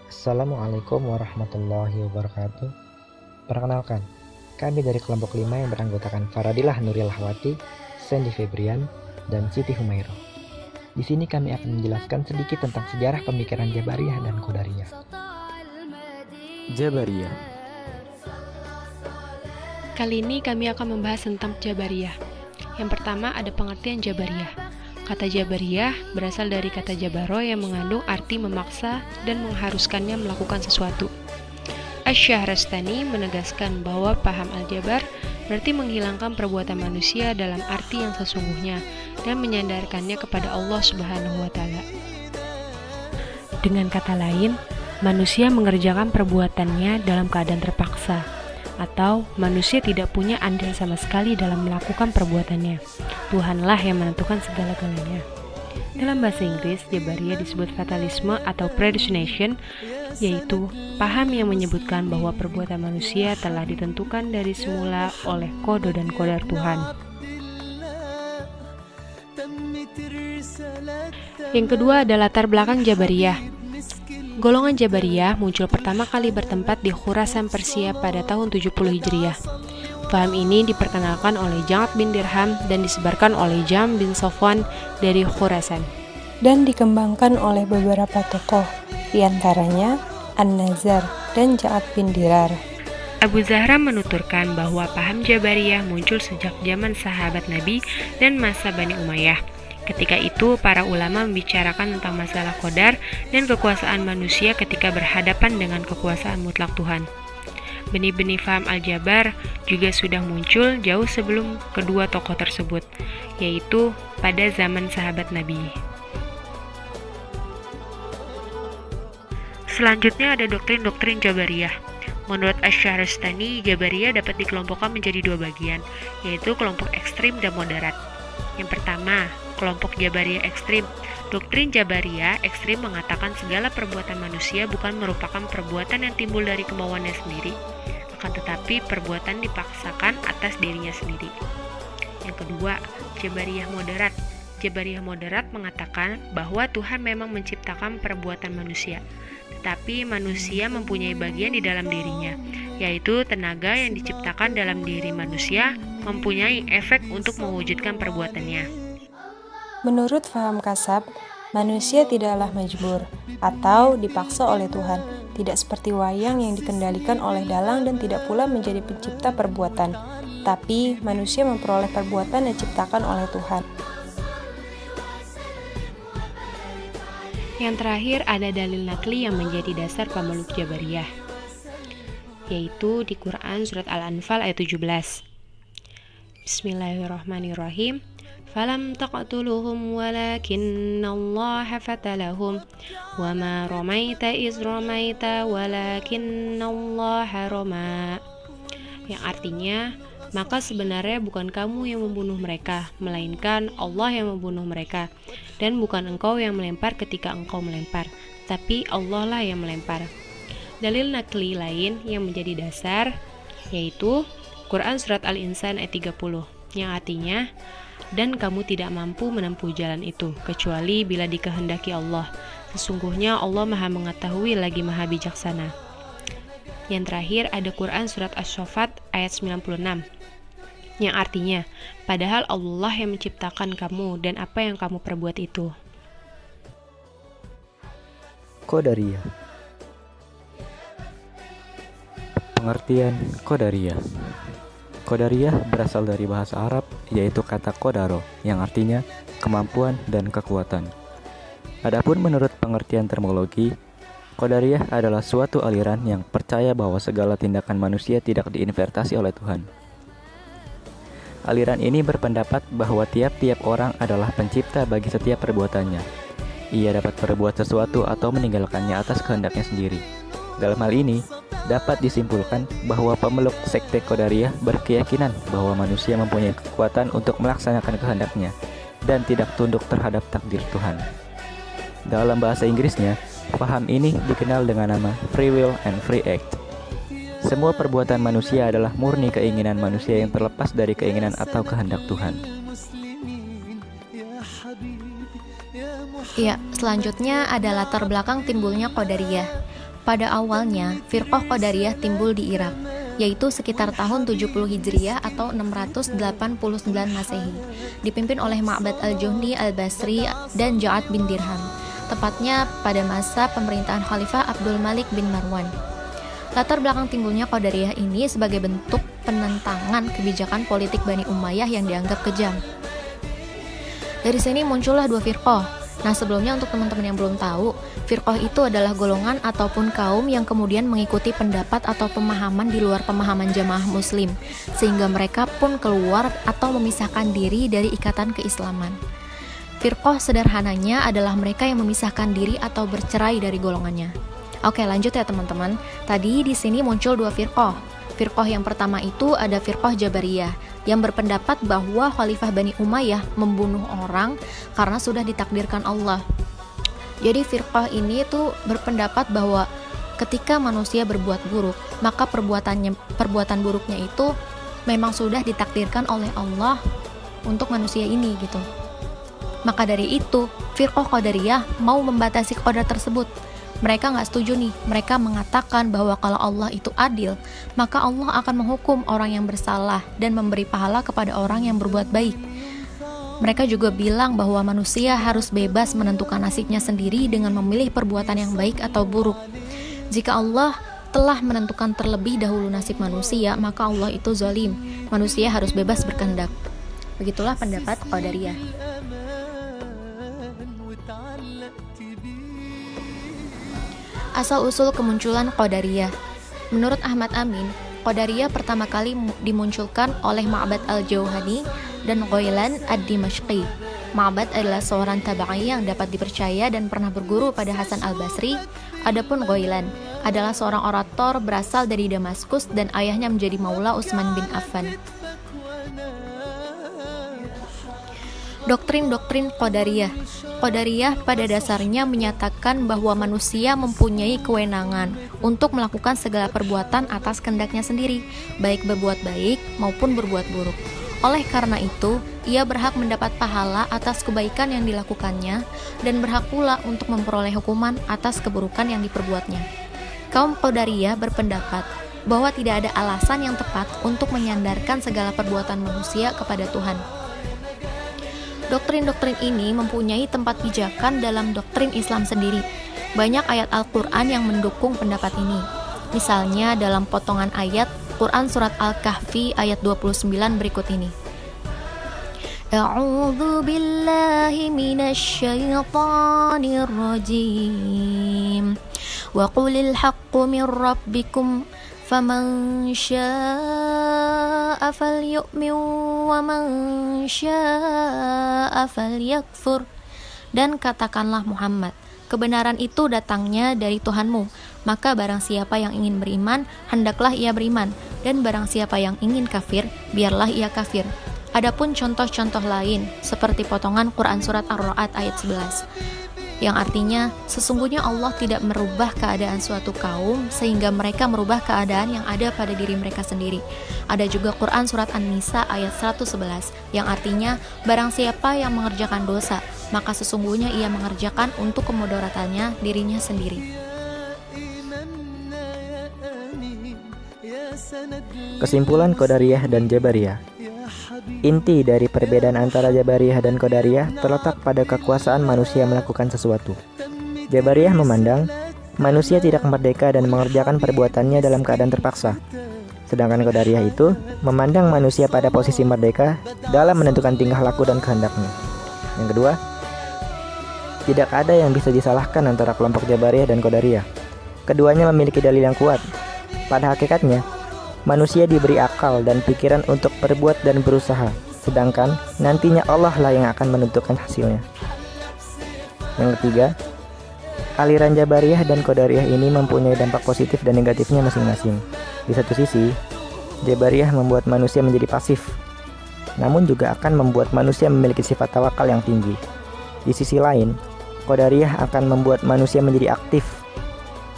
Assalamualaikum warahmatullahi wabarakatuh. Perkenalkan, kami dari kelompok 5 yang beranggotakan Faradilah Nurilahwati, Sandy Febrian, dan Siti Humairo. Di sini kami akan menjelaskan sedikit tentang sejarah pemikiran Jabariyah dan Qadariyah. Jabariyah. Kali ini kami akan membahas tentang Jabariyah. Yang pertama ada pengertian Jabariyah. Kata Jabariyah berasal dari kata Jabaro yang mengandung arti memaksa dan mengharuskannya melakukan sesuatu. Asy-Syahrastani menegaskan bahwa paham Al-Jabar berarti menghilangkan perbuatan manusia dalam arti yang sesungguhnya dan menyandarkannya kepada Allah Subhanahu wa Ta'ala. Dengan kata lain, manusia mengerjakan perbuatannya dalam keadaan terpaksa, atau manusia tidak punya andil sama sekali dalam melakukan perbuatannya. Tuhanlah yang menentukan segala-galanya. Dalam bahasa Inggris, Jabariyah disebut fatalisme atau predestination, yaitu paham yang menyebutkan bahwa perbuatan manusia telah ditentukan dari semula oleh kodo dan qadar Tuhan. Yang kedua adalah latar belakang Jabariyah. Golongan Jabariyah muncul pertama kali bertempat di Khurasan Persia pada tahun 70 Hijriah. Paham ini diperkenalkan oleh Ja'ad bin Dirham dan disebarkan oleh Jam bin Safwan dari Khurasan. Dan dikembangkan oleh beberapa tokoh, diantaranya An-Nazar dan Ja'ad bin Dirar. Abu Zahra menuturkan bahwa paham Jabariyah muncul sejak zaman sahabat Nabi dan masa Bani Umayyah. Ketika itu, para ulama membicarakan tentang masalah qadar dan kekuasaan manusia ketika berhadapan dengan kekuasaan mutlak Tuhan. Benih-benih faham Al-Jabar juga sudah muncul jauh sebelum kedua tokoh tersebut, yaitu pada zaman sahabat Nabi. Selanjutnya ada doktrin-doktrin Jabariyah. Menurut Asy-Syahrastani, Jabariyah dapat dikelompokkan menjadi dua bagian, yaitu kelompok ekstrim dan moderat. Yang pertama, kelompok Jabariyah ekstrim. Doktrin Jabariyah ekstrim mengatakan segala perbuatan manusia bukan merupakan perbuatan yang timbul dari kemauannya sendiri, akan tetapi perbuatan dipaksakan atas dirinya sendiri. Yang kedua, Jabariyah moderat. Jabariyah moderat mengatakan bahwa Tuhan memang menciptakan perbuatan manusia, tetapi manusia mempunyai bagian di dalam dirinya, yaitu tenaga yang diciptakan dalam diri manusia mempunyai efek untuk mewujudkan perbuatannya. Menurut faham kasab, manusia tidaklah majbur atau dipaksa oleh Tuhan, tidak seperti wayang yang dikendalikan oleh dalang dan tidak pula menjadi pencipta perbuatan, tapi manusia memperoleh perbuatan yang diciptakan oleh Tuhan. Yang terakhir ada dalil nakli yang menjadi dasar pemeluk Jabariyah, yaitu di Quran Surat Al-Anfal ayat 17. Bismillahirrahmanirrahim. Falam taqtuluhum walakinnallaha fatalahum wama ramaita iz ramaita walakinnallaha rama. Yang artinya, maka sebenarnya bukan kamu yang membunuh mereka, melainkan Allah yang membunuh mereka, dan bukan engkau yang melempar ketika engkau melempar, tapi Allah lah yang melempar. Dalil nakli lain yang menjadi dasar yaitu Quran Surat Al-Insan ayat 30, yang artinya, dan kamu tidak mampu menempuh jalan itu, kecuali bila dikehendaki Allah. Sesungguhnya Allah maha mengetahui lagi maha bijaksana. Yang terakhir ada Quran Surat Asy-Syaffat ayat 96, yang artinya, padahal Allah yang menciptakan kamu dan apa yang kamu perbuat itu. Qadariyah. Pengertian Qadariyah. Qadariyah berasal dari bahasa Arab, yaitu kata qadaro, yang artinya kemampuan dan kekuatan. Adapun menurut pengertian terminologi, Qadariyah adalah suatu aliran yang percaya bahwa segala tindakan manusia tidak diintervensi oleh Tuhan. Aliran ini berpendapat bahwa tiap-tiap orang adalah pencipta bagi setiap perbuatannya. Ia dapat berbuat sesuatu atau meninggalkannya atas kehendaknya sendiri. Dalam hal ini, dapat disimpulkan bahwa pemeluk sekte Qadariyah berkeyakinan bahwa manusia mempunyai kekuatan untuk melaksanakan kehendaknya dan tidak tunduk terhadap takdir Tuhan. Dalam bahasa Inggrisnya, paham ini dikenal dengan nama free will and free act. Semua perbuatan manusia adalah murni keinginan manusia yang terlepas dari keinginan atau kehendak Tuhan. Ya, selanjutnya ada latar belakang timbulnya Qadariyah. Pada awalnya, Firqah Qadariyah timbul di Irak, yaitu sekitar tahun 70 Hijriah atau 689 Masehi, dipimpin oleh Ma'bad al-Juhni al-Basri dan Ja'ad bin Dirham, tepatnya pada masa pemerintahan Khalifah Abdul Malik bin Marwan. Latar belakang timbulnya Qadariyah ini sebagai bentuk penentangan kebijakan politik Bani Umayyah yang dianggap kejam. Dari sini muncullah dua firqah. Nah, sebelumnya untuk teman-teman yang belum tahu, firqah itu adalah golongan ataupun kaum yang kemudian mengikuti pendapat atau pemahaman di luar pemahaman jamaah muslim, sehingga mereka pun keluar atau memisahkan diri dari ikatan keislaman. Firqah sederhananya adalah mereka yang memisahkan diri atau bercerai dari golongannya. Oke, lanjut ya teman-teman. Tadi di sini muncul dua firqah. Firqah yang pertama itu ada firqah Jabariyah yang berpendapat bahwa Khalifah Bani Umayyah membunuh orang karena sudah ditakdirkan Allah. Jadi firqah ini tuh berpendapat bahwa ketika manusia berbuat buruk, maka perbuatan buruknya itu memang sudah ditakdirkan oleh Allah untuk manusia ini gitu. Maka dari itu, firqah Qadariyah mau membatasi qadar tersebut. Mereka nggak setuju nih, mereka mengatakan bahwa kalau Allah itu adil, maka Allah akan menghukum orang yang bersalah dan memberi pahala kepada orang yang berbuat baik. Mereka juga bilang bahwa manusia harus bebas menentukan nasibnya sendiri dengan memilih perbuatan yang baik atau buruk. Jika Allah telah menentukan terlebih dahulu nasib manusia, maka Allah itu zalim. Manusia harus bebas berkehendak. Begitulah pendapat Qadariyah. Asal-usul kemunculan Qadariyah. Menurut Ahmad Amin, Qadariyah pertama kali dimunculkan oleh Ma'bad al-Jauhani dan Ghailan ad-Dimashqi. Ma'bad adalah seorang tabi'i yang dapat dipercaya dan pernah berguru pada Hasan al-Basri. Adapun Ghailan adalah seorang orator berasal dari Damaskus dan ayahnya menjadi Maula Utsman bin Affan. Doktrin-doktrin Qadariyah. Qadariyah pada dasarnya menyatakan bahwa manusia mempunyai kewenangan untuk melakukan segala perbuatan atas kehendaknya sendiri, baik berbuat baik maupun berbuat buruk. Oleh karena itu, ia berhak mendapat pahala atas kebaikan yang dilakukannya dan berhak pula untuk memperoleh hukuman atas keburukan yang diperbuatnya. Kaum Qadariyah berpendapat bahwa tidak ada alasan yang tepat untuk menyandarkan segala perbuatan manusia kepada Tuhan. Doktrin-doktrin ini mempunyai tempat pijakan dalam doktrin Islam sendiri. Banyak ayat Al-Quran yang mendukung pendapat ini. Misalnya dalam potongan ayat Quran Surat Al-Kahfi ayat 29 berikut ini. A'udzu billahi minasy syaithanir rajim. Wa qulil haqqu mir rabbikum faman syaa'a falyu'min wa man syaa'a falyakfur. Dan katakanlah Muhammad, kebenaran itu datangnya dari Tuhanmu, maka barang siapa yang ingin beriman, hendaklah ia beriman, dan barang siapa yang ingin kafir, biarlah ia kafir. Adapun contoh-contoh lain, seperti potongan Quran Surat Ar-Ra'd ayat 11, yang artinya sesungguhnya Allah tidak merubah keadaan suatu kaum sehingga mereka merubah keadaan yang ada pada diri mereka sendiri. Ada juga Quran Surat An-Nisa ayat 111 yang artinya barang siapa yang mengerjakan dosa maka sesungguhnya ia mengerjakan untuk kemudaratannya dirinya sendiri. Kesimpulan Qadariyah dan Jabariyah. Inti dari perbedaan antara Jabariyah dan Qadariyah terletak pada kekuasaan manusia melakukan sesuatu. Jabariyah memandang manusia tidak merdeka dan mengerjakan perbuatannya dalam keadaan terpaksa. Sedangkan Qadariyah itu memandang manusia pada posisi merdeka dalam menentukan tingkah laku dan kehendaknya. Yang kedua, tidak ada yang bisa disalahkan antara kelompok Jabariyah dan Qadariyah. Keduanya memiliki dalil yang kuat. Pada hakikatnya, manusia diberi akal dan pikiran untuk berbuat dan berusaha, sedangkan nantinya Allah lah yang akan menentukan hasilnya. Yang ketiga, aliran Jabariyah dan Qadariyah ini mempunyai dampak positif dan negatifnya masing-masing. Di satu sisi, Jabariyah membuat manusia menjadi pasif, namun juga akan membuat manusia memiliki sifat tawakal yang tinggi. Di sisi lain, Qadariyah akan membuat manusia menjadi aktif,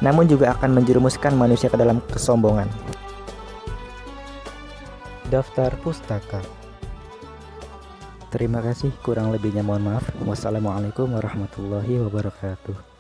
namun juga akan menjerumuskan manusia ke dalam kesombongan. Daftar pustaka. Terima kasih, kurang lebihnya mohon maaf. Wassalamualaikum warahmatullahi wabarakatuh.